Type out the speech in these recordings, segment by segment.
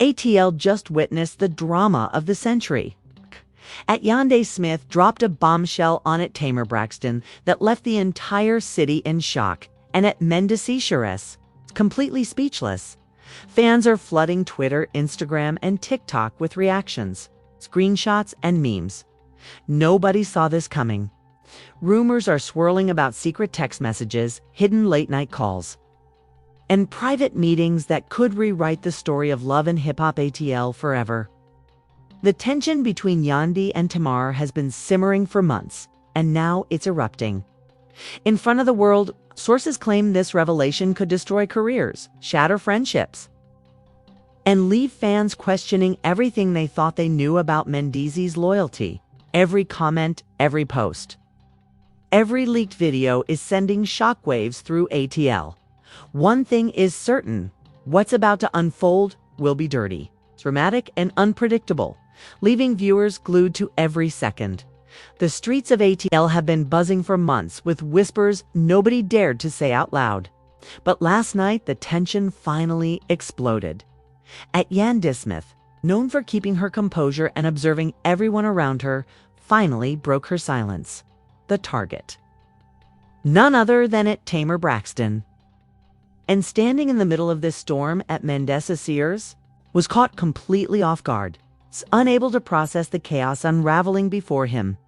ATL just witnessed the drama of the century. At Yandy, Smith dropped a bombshell on at Tamar Braxton that left the entire city in shock, and at Mendeecees, completely speechless. Fans are flooding Twitter, Instagram, and TikTok with reactions, screenshots, and memes. Nobody saw this coming. Rumors are swirling about secret text messages, hidden late-night calls, and private meetings that could rewrite the story of love and hip-hop ATL forever. The tension between Yandy and Tamar has been simmering for months, and now it's erupting. In front of the world, sources claim this revelation could destroy careers, shatter friendships, and leave fans questioning everything they thought they knew about Mendeecees' loyalty. Every comment, every post, every leaked video is sending shockwaves through ATL. One thing is certain: what's about to unfold will be dirty, dramatic, and unpredictable, leaving viewers glued to every second. The streets of ATL have been buzzing for months with whispers nobody dared to say out loud. But last night, the tension finally exploded. At Yandy, Smith, known for keeping her composure and observing everyone around her, finally broke her silence. The target, none other than at Tamar Braxton. And standing in the middle of this storm at Mendeecees, was caught completely off guard, unable to process the chaos unraveling before him.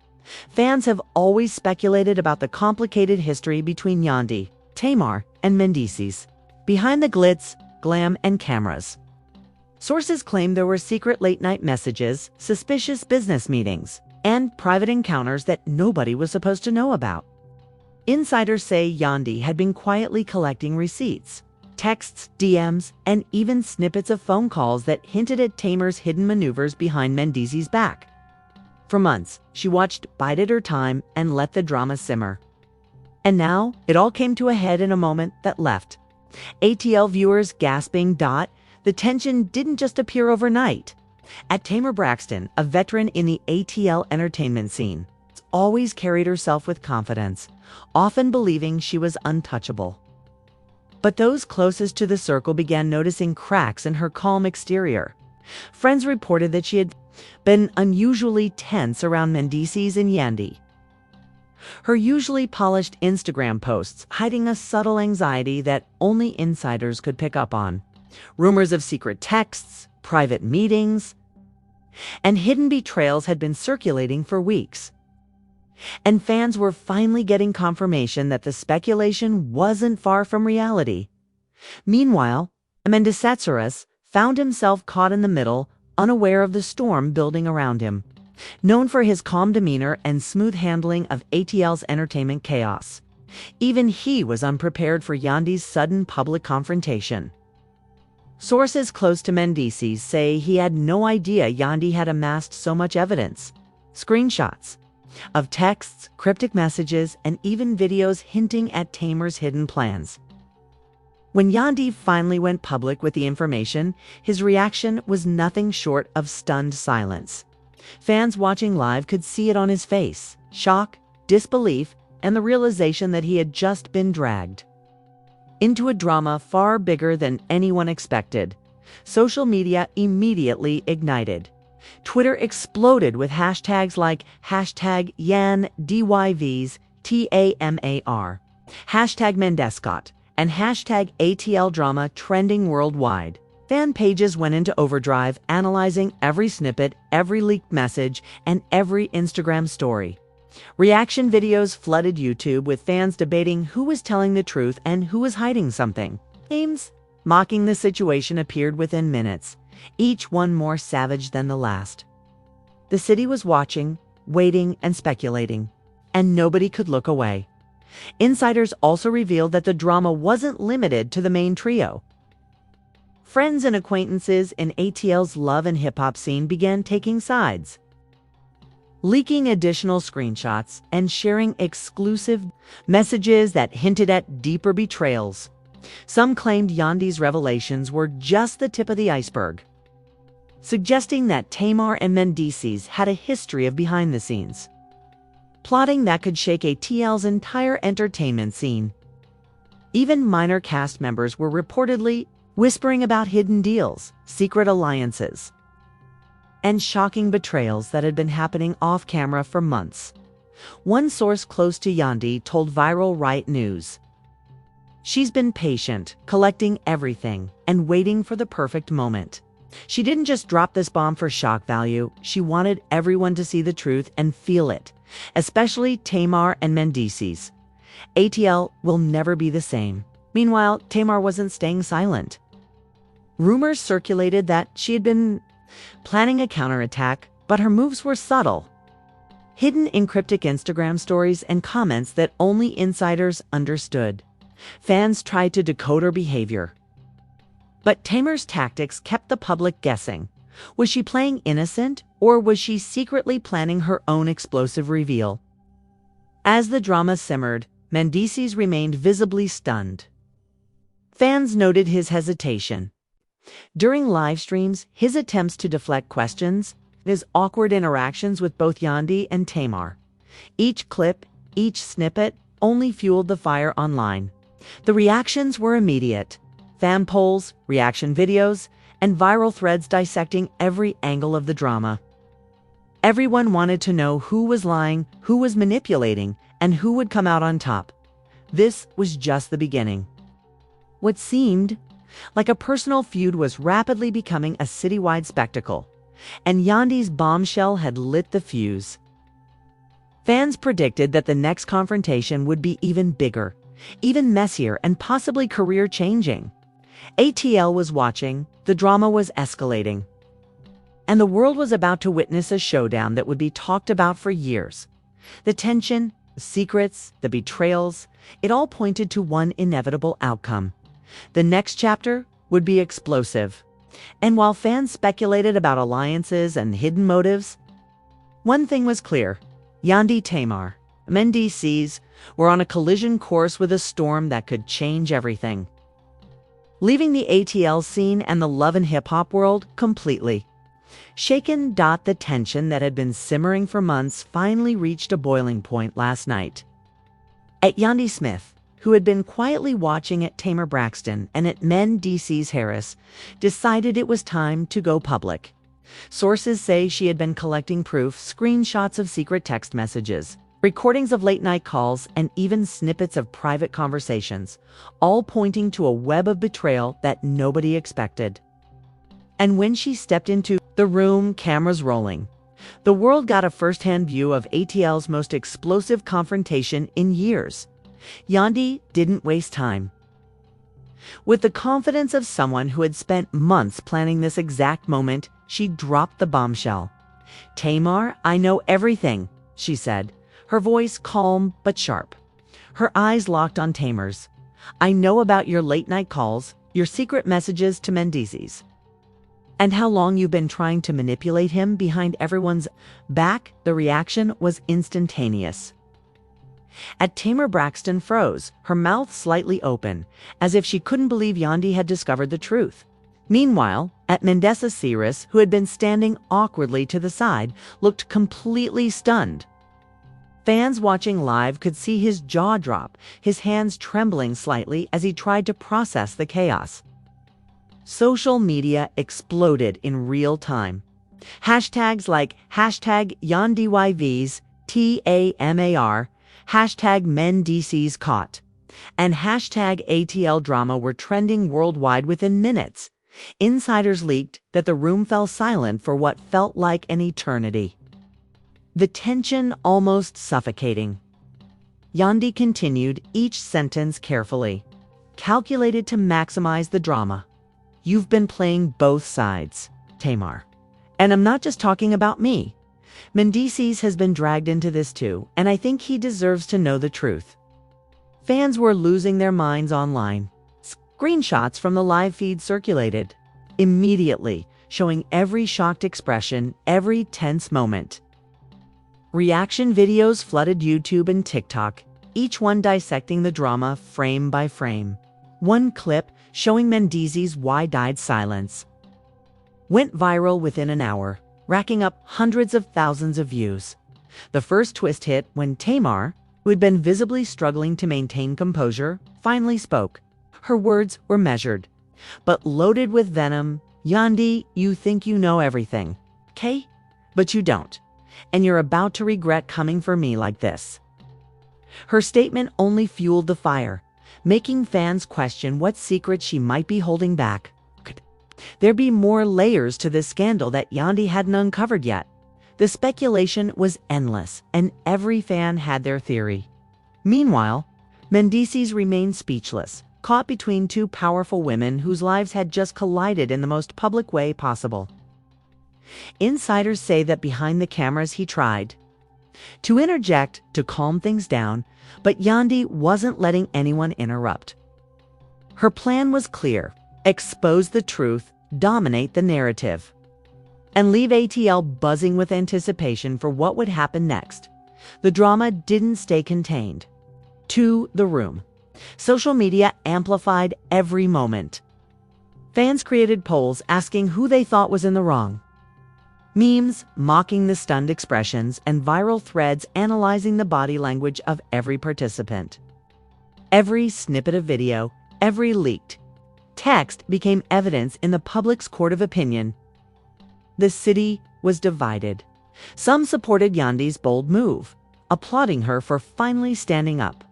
Fans have always speculated about the complicated history between Yandy, Tamar, and Mendeecees, behind the glitz, glam, and cameras. Sources claim there were secret late-night messages, suspicious business meetings, and private encounters that nobody was supposed to know about. Insiders say Yandy had been quietly collecting receipts, texts, DMs, and even snippets of phone calls that hinted at Tamar's hidden maneuvers behind Mendeecees' back. For months, she watched, bided her time, and let the drama simmer. And now, it all came to a head in a moment that left ATL viewers gasping. The tension didn't just appear overnight. At Tamar Braxton, a veteran in the ATL entertainment scene, always carried herself with confidence, often believing she was untouchable. But those closest to the circle began noticing cracks in her calm exterior. Friends reported that she had been unusually tense around Mendeecees and Yandy, her usually polished Instagram posts hiding a subtle anxiety that only insiders could pick up on. Rumors of secret texts, private meetings, and hidden betrayals had been circulating for weeks. And fans were finally getting confirmation that the speculation wasn't far from reality. Meanwhile, Mendeecees found himself caught in the middle, unaware of the storm building around him. Known for his calm demeanor and smooth handling of ATL's entertainment chaos, even he was unprepared for Yandy's sudden public confrontation. Sources close to Mendeecees say he had no idea Yandy had amassed so much evidence, screenshots of texts, cryptic messages, and even videos hinting at Tamar's hidden plans. When Yandy finally went public with the information, his reaction was nothing short of stunned silence. Fans watching live could see it on his face: shock, disbelief, and the realization that he had just been dragged into a drama far bigger than anyone expected. Social media immediately ignited. Twitter exploded with hashtags like #YanDYVs TAMAR, #Mendeecees, and #ATLDrama trending worldwide. Fan pages went into overdrive, analyzing every snippet, every leaked message, and every Instagram story. Reaction videos flooded YouTube with fans debating who was telling the truth and who was hiding something. Memes mocking the situation appeared within minutes, each one more savage than the last. The city was watching, waiting, and speculating, and nobody could look away. Insiders also revealed that the drama wasn't limited to the main trio. Friends and acquaintances in ATL's love and hip-hop scene began taking sides, leaking additional screenshots and sharing exclusive messages that hinted at deeper betrayals. Some claimed Yandy's revelations were just the tip of the iceberg, suggesting that Tamar and Mendeecees had a history of behind-the-scenes plotting that could shake ATL's entire entertainment scene. Even minor cast members were reportedly whispering about hidden deals, secret alliances, and shocking betrayals that had been happening off-camera for months. One source close to Yandy told Viral Right News, "She's been patient, collecting everything, and waiting for the perfect moment. She didn't just drop this bomb for shock value, she wanted everyone to see the truth and feel it, especially Tamar and Mendeecees. ATL will never be the same." Meanwhile, Tamar wasn't staying silent. Rumors circulated that she had been planning a counterattack, but her moves were subtle. Hidden in cryptic Instagram stories and comments that only insiders understood. Fans tried to decode her behavior. But Tamar's tactics kept the public guessing. Was she playing innocent, or was she secretly planning her own explosive reveal? As the drama simmered, Mendeecees remained visibly stunned. Fans noted his hesitation. During live streams, his attempts to deflect questions, his awkward interactions with both Yandy and Tamar. Each clip, each snippet, only fueled the fire online. The reactions were immediate. Fan polls, reaction videos, and viral threads dissecting every angle of the drama. Everyone wanted to know who was lying, who was manipulating, and who would come out on top. This was just the beginning. What seemed like a personal feud was rapidly becoming a citywide spectacle, and Yandy's bombshell had lit the fuse. Fans predicted that the next confrontation would be even bigger, even messier, and possibly career-changing. ATL was watching, the drama was escalating, and the world was about to witness a showdown that would be talked about for years. The tension, the secrets, the betrayals, it all pointed to one inevitable outcome. The next chapter would be explosive. And while fans speculated about alliances and hidden motives, one thing was clear: Yandy, Tamar, Mendeecees were on a collision course with a storm that could change everything, leaving the ATL scene and the love and hip-hop world completely shaken. The tension that had been simmering for months finally reached a boiling point last night. At Yandy Smith, who had been quietly watching at Tamar Braxton and at Mendeecees Harris, decided it was time to go public. Sources say she had been collecting proof, screenshots of secret text messages, recordings of late-night calls, and even snippets of private conversations, all pointing to a web of betrayal that nobody expected. And when she stepped into the room, cameras rolling, the world got a first-hand view of ATL's most explosive confrontation in years. Yandy didn't waste time. With the confidence of someone who had spent months planning this exact moment, she dropped the bombshell. "Tamar, I know everything," she said, her voice calm but sharp. Her eyes locked on Tamar's. "I know about your late-night calls, your secret messages to Mendeecees, and how long you've been trying to manipulate him behind everyone's back." The reaction was instantaneous. At Tamar Braxton froze, her mouth slightly open, as if she couldn't believe Yandy had discovered the truth. Meanwhile, at Mendeecees, who had been standing awkwardly to the side, looked completely stunned. Fans watching live could see his jaw drop, his hands trembling slightly as he tried to process the chaos. Social media exploded in real time. Hashtags like #YandyYVs, TAMAR, #Mendeecees caught, and #ATL drama were trending worldwide within minutes. Insiders leaked that the room fell silent for what felt like an eternity, the tension almost suffocating. Yandy continued each sentence carefully, calculated to maximize the drama. "You've been playing both sides, Tamar. And I'm not just talking about me. Mendeecees has been dragged into this too, and I think he deserves to know the truth." Fans were losing their minds online. Screenshots from the live feed circulated immediately, showing every shocked expression, every tense moment. Reaction videos flooded YouTube and TikTok, each one dissecting the drama frame by frame. One clip, showing Mendeecees' wide-eyed silence, went viral within an hour, racking up hundreds of thousands of views. The first twist hit when Tamar, who had been visibly struggling to maintain composure, finally spoke. Her words were measured, but loaded with venom. Yandy, you think you know everything, okay? But you don't, and you're about to regret coming for me like this. Her statement only fueled the fire, making fans question what secrets she might be holding back. Could there be more layers to this scandal that Yandy hadn't uncovered yet? The speculation was endless, and every fan had their theory. Meanwhile, Mendeecees remained speechless, caught between two powerful women whose lives had just collided in the most public way possible. Insiders say that behind the cameras he tried to interject to calm things down, but Yandy wasn't letting anyone interrupt. Her plan was clear: expose the truth, dominate the narrative, and leave ATL buzzing with anticipation for what would happen next. The drama didn't stay contained to the room. Social media amplified every moment. Fans created polls asking who they thought was in the wrong. Memes mocking the stunned expressions, and viral threads analyzing the body language of every participant. Every snippet of video, every leaked text became evidence in the public's court of opinion. The city was divided. Some supported Yandy's bold move, applauding her for finally standing up.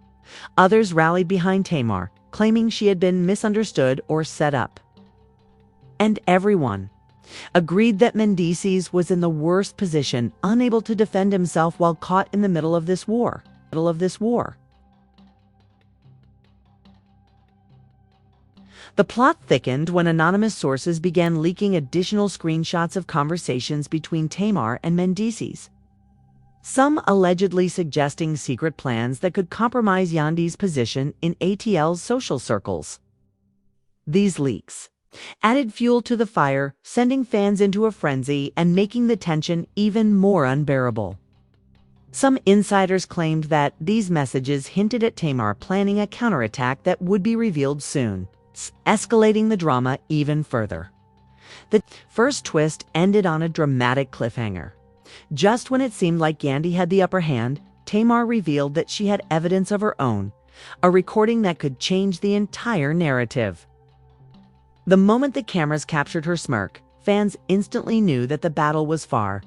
Others rallied behind Tamar, claiming she had been misunderstood or set up. And everyone agreed that Mendeecees was in the worst position, unable to defend himself while caught in the middle of this war. The plot thickened when anonymous sources began leaking additional screenshots of conversations between Tamar and Mendeecees, some allegedly suggesting secret plans that could compromise Yandy's position in ATL's social circles. These leaks added fuel to the fire, sending fans into a frenzy and making the tension even more unbearable. Some insiders claimed that these messages hinted at Tamar planning a counterattack that would be revealed soon, escalating the drama even further. The first twist ended on a dramatic cliffhanger. Just when it seemed like Yandy had the upper hand, Tamar revealed that she had evidence of her own, a recording that could change the entire narrative. The moment the cameras captured her smirk, fans instantly knew that the battle was far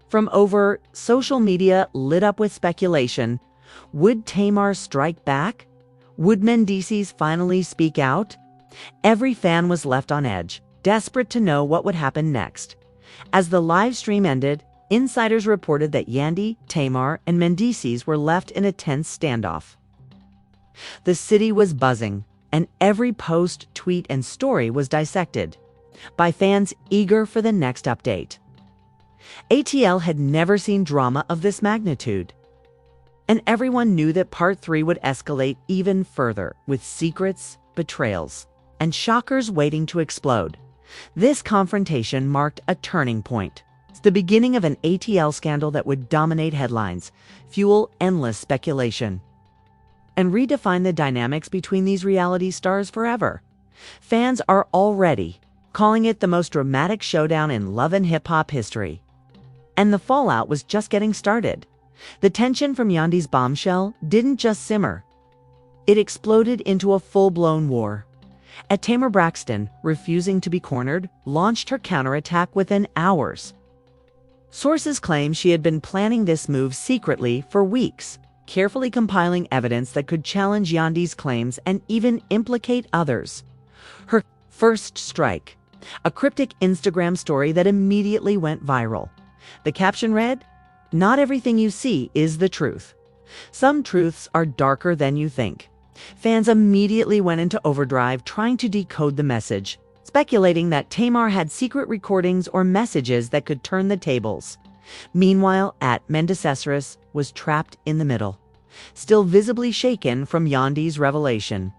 from over. Social media lit up with speculation. Would Tamar strike back? Would Mendeecees finally speak out? Every fan was left on edge, desperate to know what would happen next. As the live stream ended, insiders reported that Yandy, Tamar, and Mendeecees were left in a tense standoff. The city was buzzing, and every post, tweet, and story was dissected by fans eager for the next update. ATL had never seen drama of this magnitude, and everyone knew that Part 3 would escalate even further, with secrets, betrayals, and shockers waiting to explode. This confrontation marked a turning point, the beginning of an ATL scandal that would dominate headlines, fuel endless speculation, and redefine the dynamics between these reality stars forever. Fans are already calling it the most dramatic showdown in love and hip-hop history. And the fallout was just getting started. The tension from Yandy's bombshell didn't just simmer. It exploded into a full-blown war. Tamar Braxton, refusing to be cornered, launched her counterattack within hours. Sources claim she had been planning this move secretly for weeks, carefully compiling evidence that could challenge Yandy's claims and even implicate others. Her first strike, a cryptic Instagram story that immediately went viral. The caption read, "Not everything you see is the truth. Some truths are darker than you think." Fans immediately went into overdrive trying to decode the message, speculating that Tamar had secret recordings or messages that could turn the tables. Meanwhile, Mendeecees was trapped in the middle, still visibly shaken from Yandy's revelation.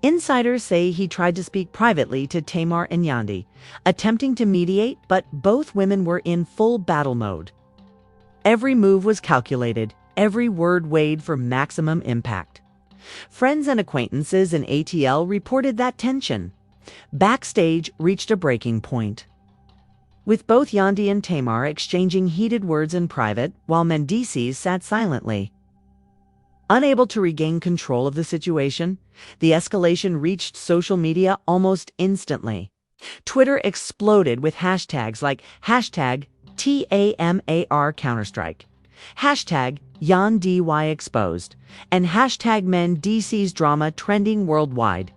Insiders say he tried to speak privately to Tamar and Yandy, attempting to mediate, but both women were in full battle mode. Every move was calculated, every word weighed for maximum impact. Friends and acquaintances in ATL reported that tension backstage reached a breaking point, with both Yandy and Tamar exchanging heated words in private while Mendeecees sat silently. Unable to regain control of the situation, the escalation reached social media almost instantly. Twitter exploded with hashtags like hashtag TAMAR Counterstrike, hashtag Yandy exposed, and hashtag Mendeecees drama trending worldwide.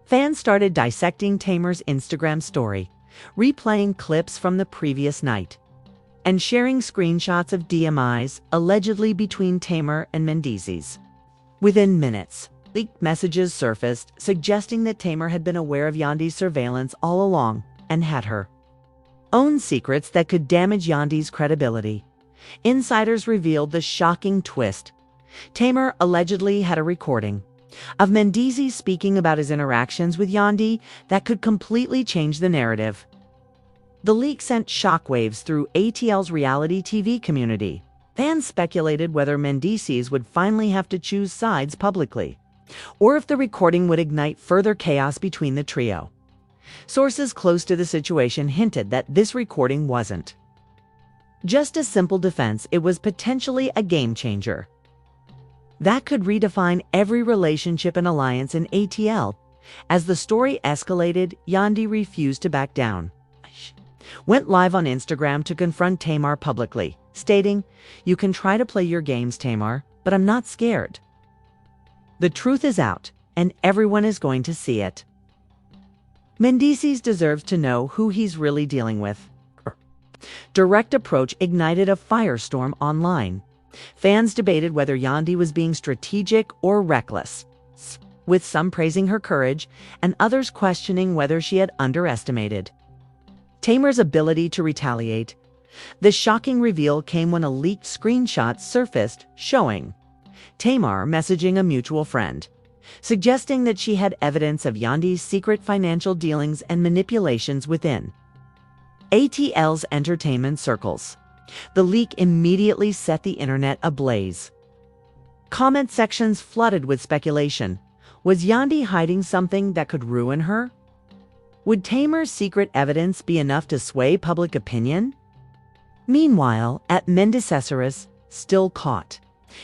Fans started dissecting Tamar's Instagram story, replaying clips from the previous night, and sharing screenshots of DMIs allegedly between Tamar and Mendeecees. Within minutes, leaked messages surfaced suggesting that Tamar had been aware of Yandy's surveillance all along and had her own secrets that could damage Yandy's credibility. Insiders revealed the shocking twist. Tamar allegedly had a recording of Mendeecees speaking about his interactions with Yandy that could completely change the narrative. The leak sent shockwaves through ATL's reality TV community. Fans speculated whether Mendeecees would finally have to choose sides publicly, or if the recording would ignite further chaos between the trio. Sources close to the situation hinted that this recording wasn't just a simple defense, it was potentially a game changer that could redefine every relationship and alliance in ATL. As the story escalated, Yandy refused to back down. Went live on Instagram to confront Tamar publicly, stating, "You can try to play your games, Tamar, but I'm not scared. The truth is out, and everyone is going to see it." Mendeecees deserves to know who he's really dealing with. Direct approach ignited a firestorm online. Fans debated whether Yandy was being strategic or reckless, with some praising her courage and others questioning whether she had underestimated Tamar's ability to retaliate. The shocking reveal came when a leaked screenshot surfaced showing Tamar messaging a mutual friend, suggesting that she had evidence of Yandy's secret financial dealings and manipulations within ATL's entertainment circles. The leak immediately set the internet ablaze. Comment sections flooded with speculation. Was Yandy hiding something that could ruin her? Would Tamar's secret evidence be enough to sway public opinion? Meanwhile, at Mendeecees, still caught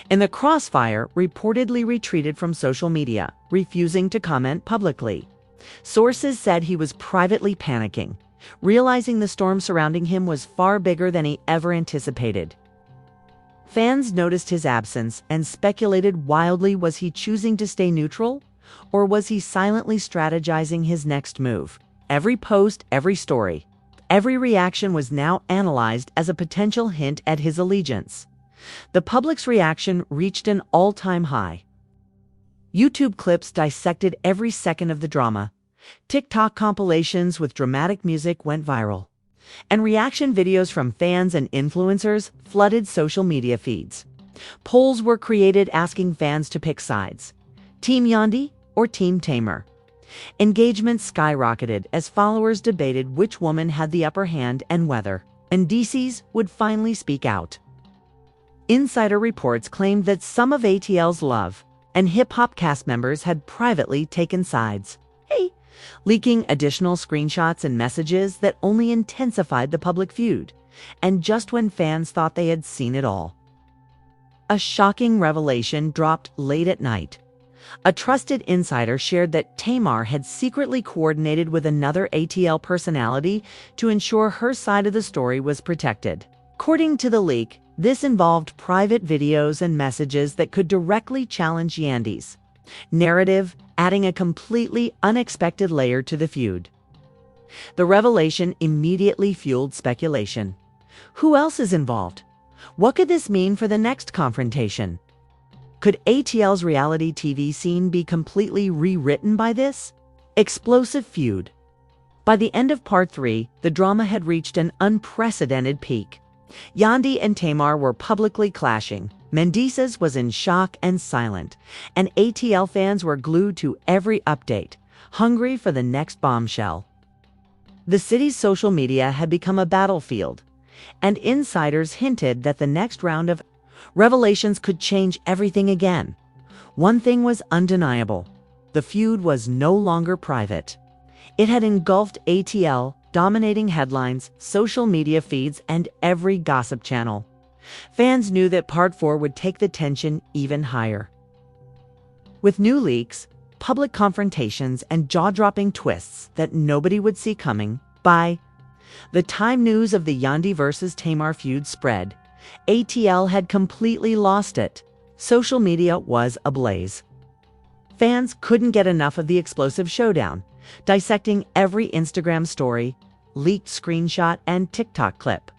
in the crossfire, reportedly retreated from social media, refusing to comment publicly. Sources said he was privately panicking, realizing the storm surrounding him was far bigger than he ever anticipated. Fans noticed his absence and speculated wildly, was he choosing to stay neutral, or was he silently strategizing his next move? Every post, every story, every reaction was now analyzed as a potential hint at his allegiance. The public's reaction reached an all-time high. YouTube clips dissected every second of the drama. TikTok compilations with dramatic music went viral, and reaction videos from fans and influencers flooded social media feeds. Polls were created asking fans to pick sides: Team Yandy or Team Tamar. Engagement skyrocketed as followers debated which woman had the upper hand and whether Mendeecees would finally speak out. Insider reports claimed that some of ATL's Love and Hip Hop cast members had privately taken sides, leaking additional screenshots and messages that only intensified the public feud, and just when fans thought they had seen it all. A shocking revelation dropped late at night. A trusted insider shared that Tamar had secretly coordinated with another ATL personality to ensure her side of the story was protected. According to the leak, this involved private videos and messages that could directly challenge Yandy's narrative, adding a completely unexpected layer to the feud. The revelation immediately fueled speculation. Who else is involved? What could this mean for the next confrontation? Could ATL's reality TV scene be completely rewritten by this explosive feud? By the end of Part 3, the drama had reached an unprecedented peak. Yandy and Tamar were publicly clashing. Mendeecees was in shock and silent, and ATL fans were glued to every update, hungry for the next bombshell. The city's social media had become a battlefield, and insiders hinted that the next round of revelations could change everything again. One thing was undeniable: the feud was no longer private. It had engulfed ATL, dominating headlines, social media feeds, and every gossip channel. Fans knew that Part 4 would take the tension even higher. With new leaks, public confrontations, and jaw-dropping twists that nobody would see coming, by the time news of the Yandy versus Tamar feud spread, ATL had completely lost it. Social media was ablaze. Fans couldn't get enough of the explosive showdown, dissecting every Instagram story, leaked screenshot, and TikTok clip.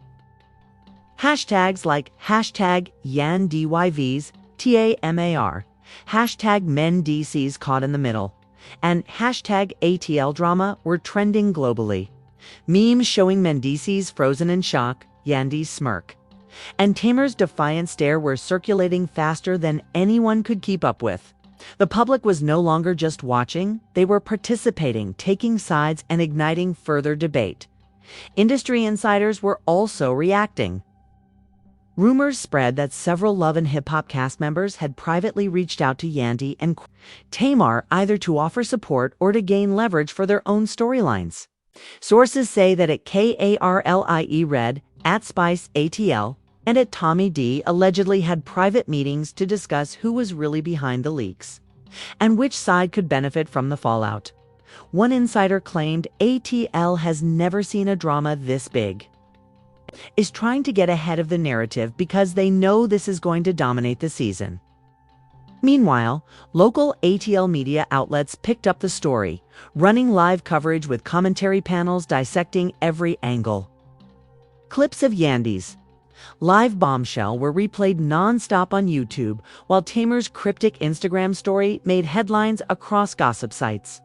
Hashtags like hashtag YanDYVs, TAMAR, hashtag Mendeecees caught in the middle, and hashtag ATL drama were trending globally. Memes showing Mendeecees frozen in shock, Yandy's smirk, and Tamar's defiant stare were circulating faster than anyone could keep up with. The public was no longer just watching, they were participating, taking sides, and igniting further debate. Industry insiders were also reacting. Rumors spread that several Love and Hip Hop cast members had privately reached out to Yandy and Tamar either to offer support or to gain leverage for their own storylines. Sources say that at KARLIE Red, at Spice ATL, and at Tommy D allegedly had private meetings to discuss who was really behind the leaks and which side could benefit from the fallout. One insider claimed ATL has never seen a drama this big, is trying to get ahead of the narrative because they know this is going to dominate the season. Meanwhile, local ATL media outlets picked up the story, running live coverage with commentary panels dissecting every angle. Clips of Yandy's live bombshell were replayed non-stop on YouTube, while Tamar's cryptic Instagram story made headlines across gossip sites.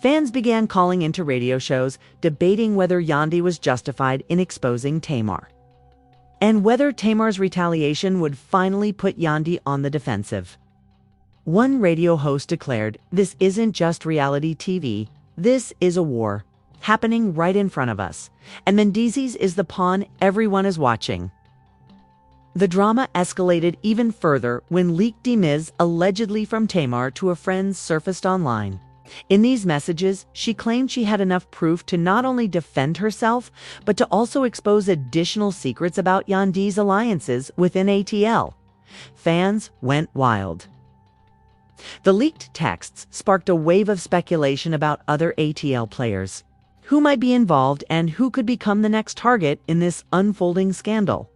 Fans began calling into radio shows, debating whether Yandy was justified in exposing Tamar, and whether Tamar's retaliation would finally put Yandy on the defensive. One radio host declared, "This isn't just reality TV, this is a war, happening right in front of us, and Mendeecees is the pawn everyone is watching." The drama escalated even further when leaked DMs allegedly from Tamar to a friend surfaced online. In these messages, she claimed she had enough proof to not only defend herself, but to also expose additional secrets about Yandy's alliances within ATL. Fans went wild. The leaked texts sparked a wave of speculation about other ATL players, who might be involved and who could become the next target in this unfolding scandal.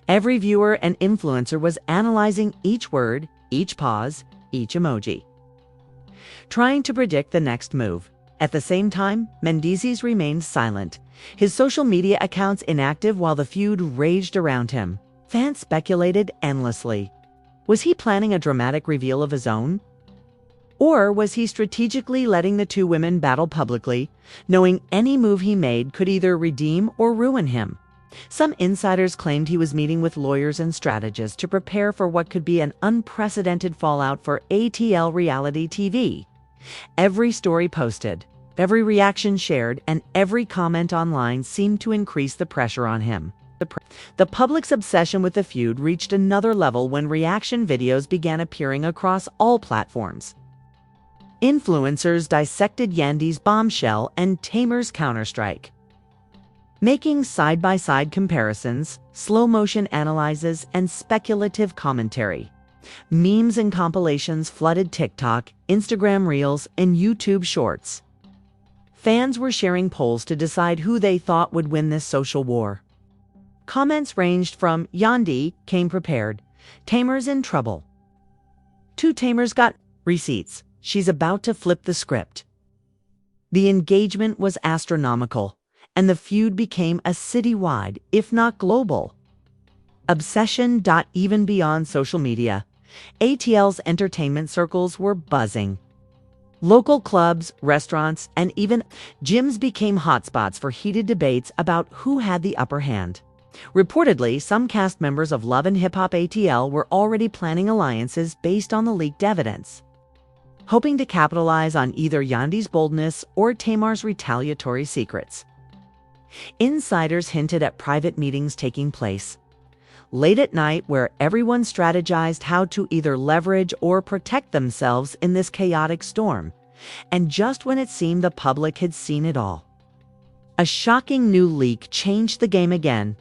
Every viewer and influencer was analyzing each word, each pause, each emoji, trying to predict the next move. At the same time, Mendeecees remained silent, his social media accounts inactive while the feud raged around him. Fans speculated endlessly. Was he planning a dramatic reveal of his own? Or was he strategically letting the two women battle publicly, knowing any move he made could either redeem or ruin him? Some insiders claimed he was meeting with lawyers and strategists to prepare for what could be an unprecedented fallout for ATL reality TV. Every story posted, every reaction shared, and every comment online seemed to increase the pressure on him. The public's obsession with the feud reached another level when reaction videos began appearing across all platforms. Influencers dissected Yandy's bombshell and Tamar's counterstrike, making side-by-side comparisons, slow-motion analyses, and speculative commentary. Memes and compilations flooded TikTok, Instagram Reels, and YouTube Shorts. Fans were sharing polls to decide who they thought would win this social war. Comments ranged from "Yandy came prepared," "Tamar's in trouble," to "Tamar's got receipts, she's about to flip the script." The engagement was astronomical, and the feud became a citywide, if not global, obsession. Even beyond social media, ATL's entertainment circles were buzzing. Local clubs, restaurants, and even gyms became hotspots for heated debates about who had the upper hand. Reportedly, some cast members of Love and Hip Hop ATL were already planning alliances based on the leaked evidence, hoping to capitalize on either Yandy's boldness or Tamar's retaliatory secrets. Insiders hinted at private meetings taking place late at night where everyone strategized how to either leverage or protect themselves in this chaotic storm, and just when it seemed the public had seen it all, a shocking new leak changed the game again.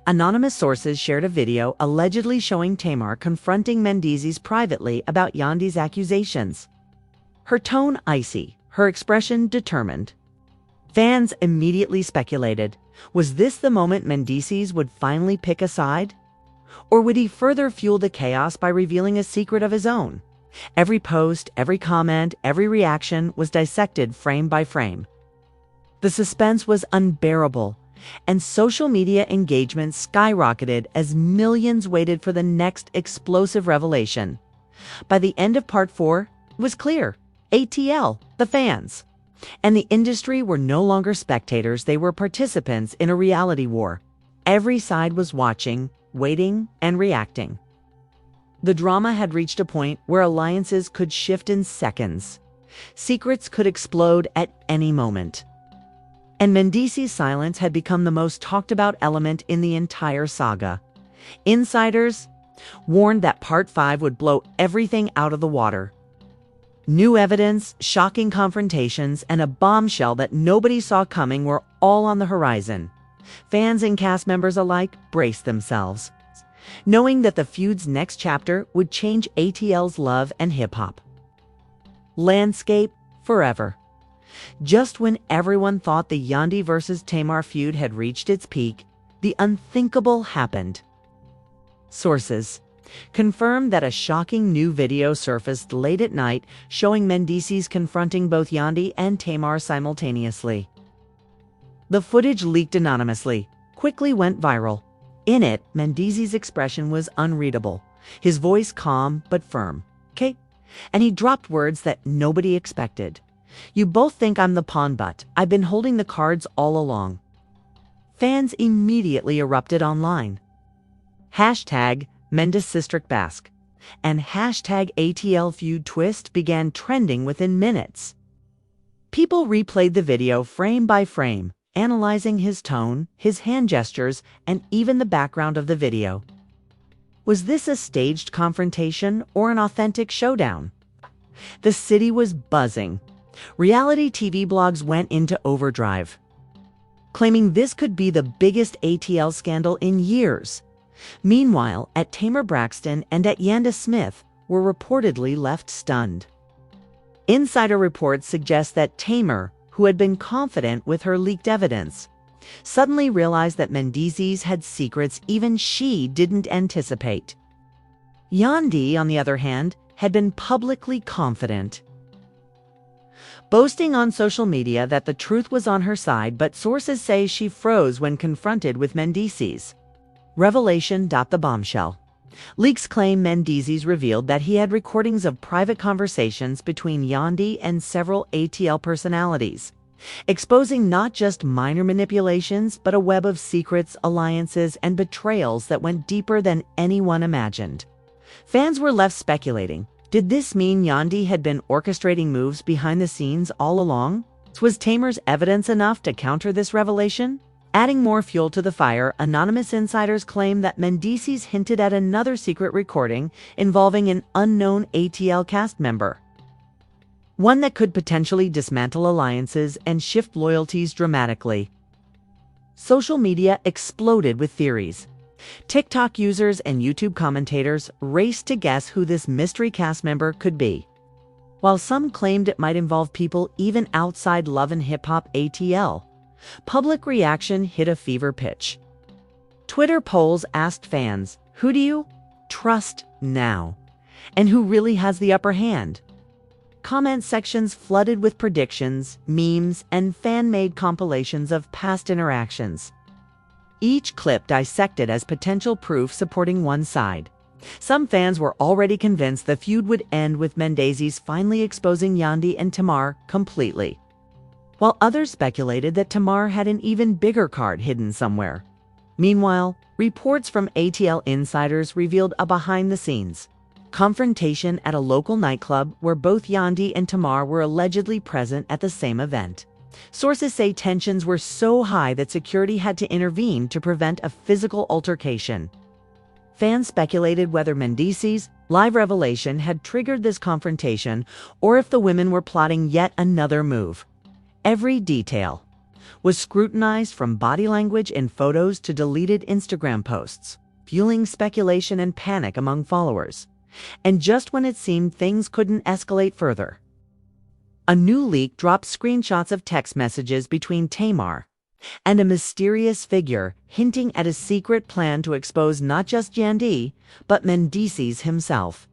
Anonymous sources shared a video allegedly showing Tamar confronting Mendeecees privately about Yandy's accusations. Her tone icy, her expression determined. Fans immediately speculated, was this the moment Mendeecees would finally pick a side? Or would he further fuel the chaos by revealing a secret of his own? Every post, every comment, every reaction was dissected frame by frame. The suspense was unbearable, and social media engagement skyrocketed as millions waited for the next explosive revelation. By the end of Part 4, it was clear. ATL, the fans, and the industry were no longer spectators, they were participants in a reality war. Every side was watching, waiting, and reacting. The drama had reached a point where alliances could shift in seconds. Secrets could explode at any moment. And Mendeecees' silence had become the most talked about element in the entire saga. Insiders warned that Part 5 would blow everything out of the water. New evidence, shocking confrontations, and a bombshell that nobody saw coming were all on the horizon. Fans and cast members alike braced themselves, knowing that the feud's next chapter would change ATL's love and hip-hop landscape forever. Just when everyone thought the Yandy versus Tamar feud had reached its peak, the unthinkable happened. Sources confirmed that a shocking new video surfaced late at night showing Mendeecees confronting both Yandy and Tamar simultaneously. The footage, leaked anonymously, quickly went viral. In it, Mendeecees' expression was unreadable, his voice calm but firm. "Okay?" And he dropped words that nobody expected. "You both think I'm the pawn, but I've been holding the cards all along." Fans immediately erupted online. Hashtag Mendeecees and hashtag ATL feud twist began trending within minutes. People replayed the video frame by frame, analyzing his tone, his hand gestures, and even the background of the video. Was this a staged confrontation or an authentic showdown? The city was buzzing. Reality TV blogs went into overdrive, claiming this could be the biggest ATL scandal in years. Meanwhile, at Tamar Braxton and at Yandy Smith were reportedly left stunned. Insider reports suggest that Tamar, who had been confident with her leaked evidence, suddenly realized that Mendeecees had secrets even she didn't anticipate. Yandy, on the other hand, had been publicly confident, boasting on social media that the truth was on her side, but sources say she froze when confronted with Mendeecees. Revelation. The bombshell. Leaks claim Mendeecees revealed that he had recordings of private conversations between Yandy and several ATL personalities, exposing not just minor manipulations, but a web of secrets, alliances, and betrayals that went deeper than anyone imagined. Fans were left speculating. Did this mean Yandy had been orchestrating moves behind the scenes all along? Was Tamar's evidence enough to counter this revelation? Adding more fuel to the fire, anonymous insiders claim that Mendeecees hinted at another secret recording involving an unknown ATL cast member, one that could potentially dismantle alliances and shift loyalties dramatically. Social media exploded with theories. TikTok users and YouTube commentators raced to guess who this mystery cast member could be, while some claimed it might involve people even outside Love and Hip Hop ATL. Public reaction hit a fever pitch. Twitter polls asked fans, who do you trust now? And who really has the upper hand? Comment sections flooded with predictions, memes, and fan-made compilations of past interactions. Each clip dissected as potential proof supporting one side. Some fans were already convinced the feud would end with Mendeecees finally exposing Yandy and Tamar completely, while others speculated that Tamar had an even bigger card hidden somewhere. Meanwhile, reports from ATL insiders revealed a behind-the-scenes confrontation at a local nightclub where both Yandy and Tamar were allegedly present at the same event. Sources say tensions were so high that security had to intervene to prevent a physical altercation. Fans speculated whether Mendeecees' live revelation had triggered this confrontation or if the women were plotting yet another move. Every detail was scrutinized from body language in photos to deleted Instagram posts, fueling speculation and panic among followers. And just when it seemed things couldn't escalate further, a new leak dropped screenshots of text messages between Tamar and a mysterious figure hinting at a secret plan to expose not just Yandy, but Mendeecees himself.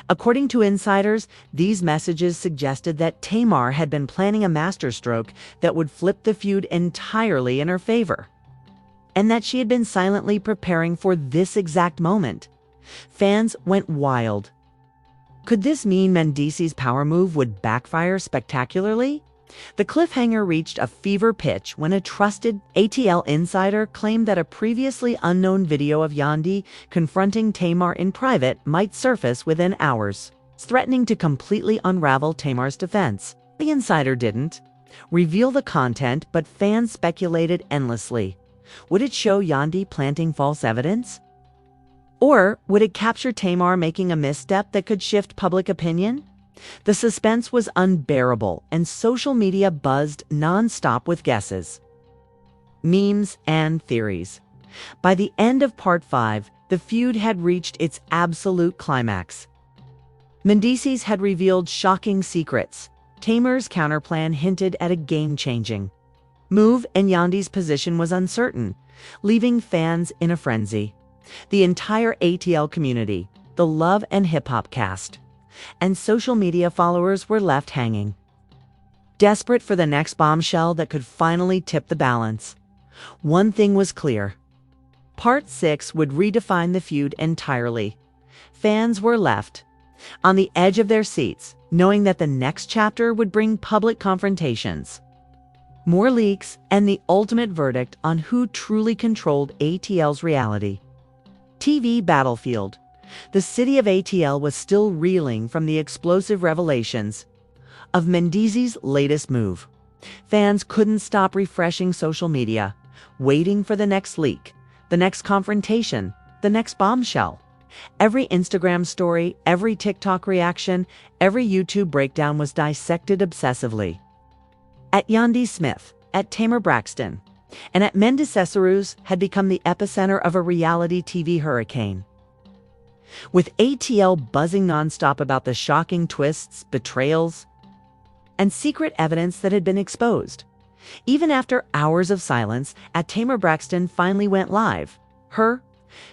According to insiders, these messages suggested that Tamar had been planning a masterstroke that would flip the feud entirely in her favor, and that she had been silently preparing for this exact moment. Fans went wild. Could this mean Mendeecees' power move would backfire spectacularly? The cliffhanger reached a fever pitch when a trusted ATL insider claimed that a previously unknown video of Yandy confronting Tamar in private might surface within hours, threatening to completely unravel Tamar's defense. The insider didn't reveal the content, but fans speculated endlessly. Would it show Yandy planting false evidence? Or would it capture Tamar making a misstep that could shift public opinion? The suspense was unbearable, and social media buzzed nonstop with guesses, memes, and theories. By the end of Part 5, the feud had reached its absolute climax. Mendeecees had revealed shocking secrets. Tamar's counterplan hinted at a game-changing move, and Yandy's position was uncertain, leaving fans in a frenzy. The entire ATL community, the Love and Hip Hop cast, and social media followers were left hanging, desperate for the next bombshell that could finally tip the balance. One thing was clear: Part 6 would redefine the feud entirely. Fans were left on the edge of their seats, knowing that the next chapter would bring public confrontations, more leaks, and the ultimate verdict on who truly controlled ATL's reality TV battlefield. The city of ATL was still reeling from the explosive revelations of Mendeecees' latest move. Fans couldn't stop refreshing social media, waiting for the next leak, the next confrontation, the next bombshell. Every Instagram story, every TikTok reaction, every YouTube breakdown was dissected obsessively. At Yandy Smith, at Tamar Braxton, and at Mendeecees had become the epicenter of a reality TV hurricane. With ATL buzzing nonstop about the shocking twists, betrayals, and secret evidence that had been exposed. Even after hours of silence, at Tamar Braxton finally went live. Her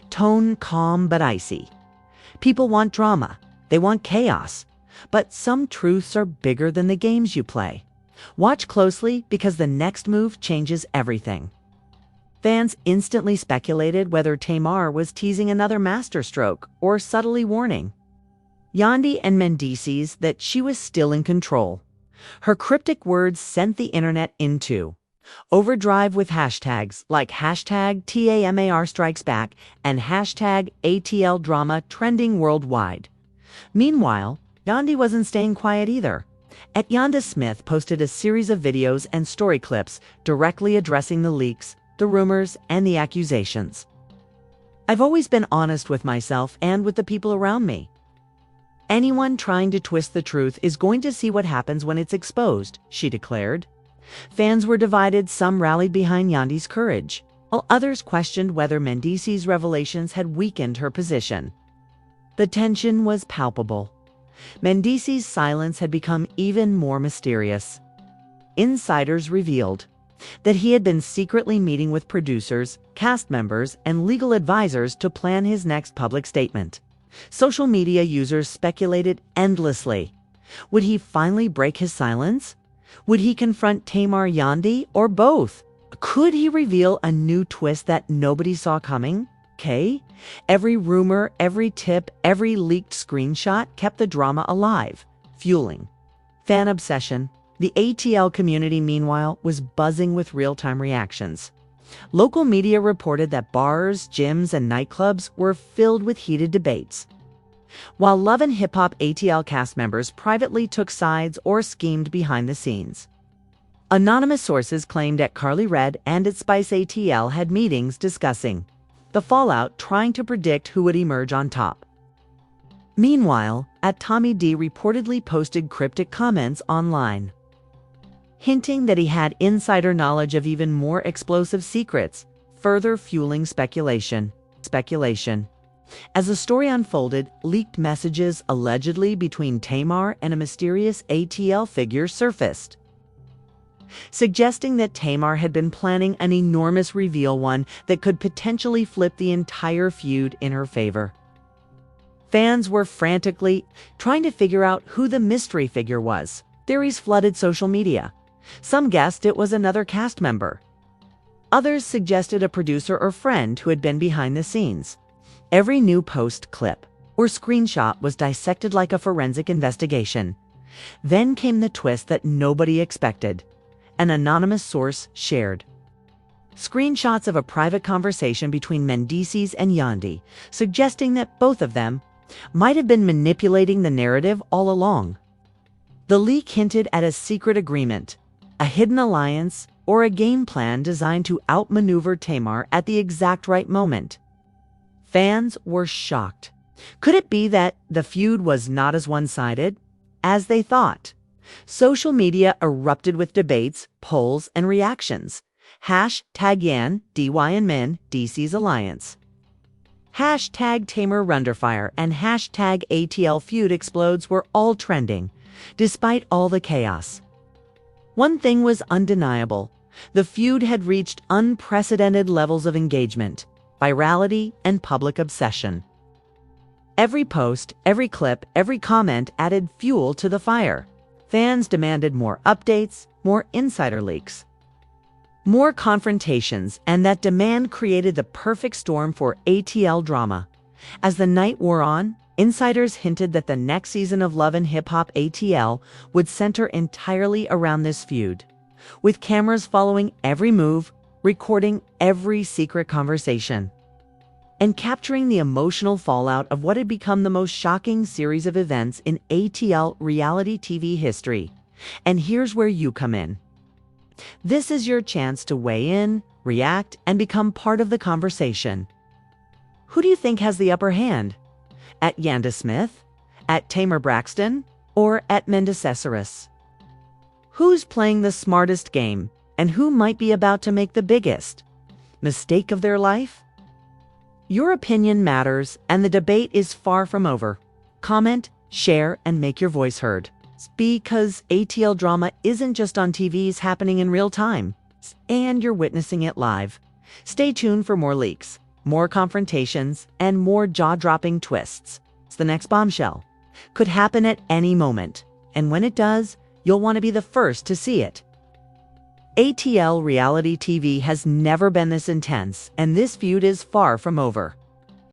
tone calm but icy. People want drama. They want chaos. But some truths are bigger than the games you play. Watch closely, because the next move changes everything. Fans instantly speculated whether Tamar was teasing another masterstroke or subtly warning Yandy and Mendeecees that she was still in control. Her cryptic words sent the internet into overdrive, with hashtags like hashtag TAMAR strikes back and hashtag ATL drama trending worldwide. Meanwhile, Yandy wasn't staying quiet either. At Yandy Smith posted a series of videos and story clips directly addressing the leaks, the rumors, and the accusations. I've always been honest with myself and with the people around me. Anyone trying to twist the truth is going to see what happens when it's exposed, she declared. Fans were divided. Some rallied behind Yandy's courage, while others questioned whether Mendeecees' revelations had weakened her position. The tension was palpable. Mendeecees' silence had become even more mysterious. Insiders revealed that he had been secretly meeting with producers, cast members, and legal advisors to plan his next public statement. Social media users speculated endlessly. Would he finally break his silence? Would he confront Tamar, Yandy, or both? Could he reveal a new twist that nobody saw coming? Every rumor, every tip, every leaked screenshot kept the drama alive, fueling fan obsession. The ATL community, meanwhile, was buzzing with real-time reactions. Local media reported that bars, gyms, and nightclubs were filled with heated debates, while Love and Hip Hop ATL cast members privately took sides or schemed behind the scenes. Anonymous sources claimed that Carly Red and its Spice ATL had meetings discussing the fallout, trying to predict who would emerge on top. Meanwhile, Tommy D reportedly posted cryptic comments online, hinting that he had insider knowledge of even more explosive secrets, further fueling speculation. As the story unfolded, leaked messages allegedly between Tamar and a mysterious ATL figure surfaced, suggesting that Tamar had been planning an enormous reveal, one that could potentially flip the entire feud in her favor. Fans were frantically trying to figure out who the mystery figure was. Theories flooded social media. Some guessed it was another cast member. Others suggested a producer or friend who had been behind the scenes. Every new post, clip, or screenshot was dissected like a forensic investigation. Then came the twist that nobody expected. An anonymous source shared screenshots of a private conversation between Mendeecees and Yandy, suggesting that both of them might have been manipulating the narrative all along. The leak hinted at a secret agreement, a hidden alliance, or a game plan designed to outmaneuver Tamar at the exact right moment. Fans were shocked. Could it be that the feud was not as one-sided as they thought? Social media erupted with debates, polls, and reactions. #Yan, DY and Mendeecees Alliance. #Tamar Runderfire and #ATL Feud Explodes were all trending, despite all the chaos. One thing was undeniable. The feud had reached unprecedented levels of engagement, virality, and public obsession. Every post, every clip, every comment added fuel to the fire. Fans demanded more updates, more insider leaks, more confrontations, and that demand created the perfect storm for ATL drama. As the night wore on, insiders hinted that the next season of Love and Hip Hop ATL would center entirely around this feud, with cameras following every move, recording every secret conversation, and capturing the emotional fallout of what had become the most shocking series of events in ATL reality TV history. And here's where you come in. This is your chance to weigh in, react, and become part of the conversation. Who do you think has the upper hand? At Yandy Smith? At Tamar Braxton? Or at Mendeecees? Who's playing the smartest game, and who might be about to make the biggest mistake of their life? Your opinion matters, and the debate is far from over. Comment, share, and make your voice heard. Because ATL drama isn't just on TVs happening in real time, and you're witnessing it live. Stay tuned for more leaks, more confrontations, and more jaw-dropping twists. The next bombshell could happen at any moment, and when it does, you'll want to be the first to see it. ATL reality TV has never been this intense, and this feud is far from over.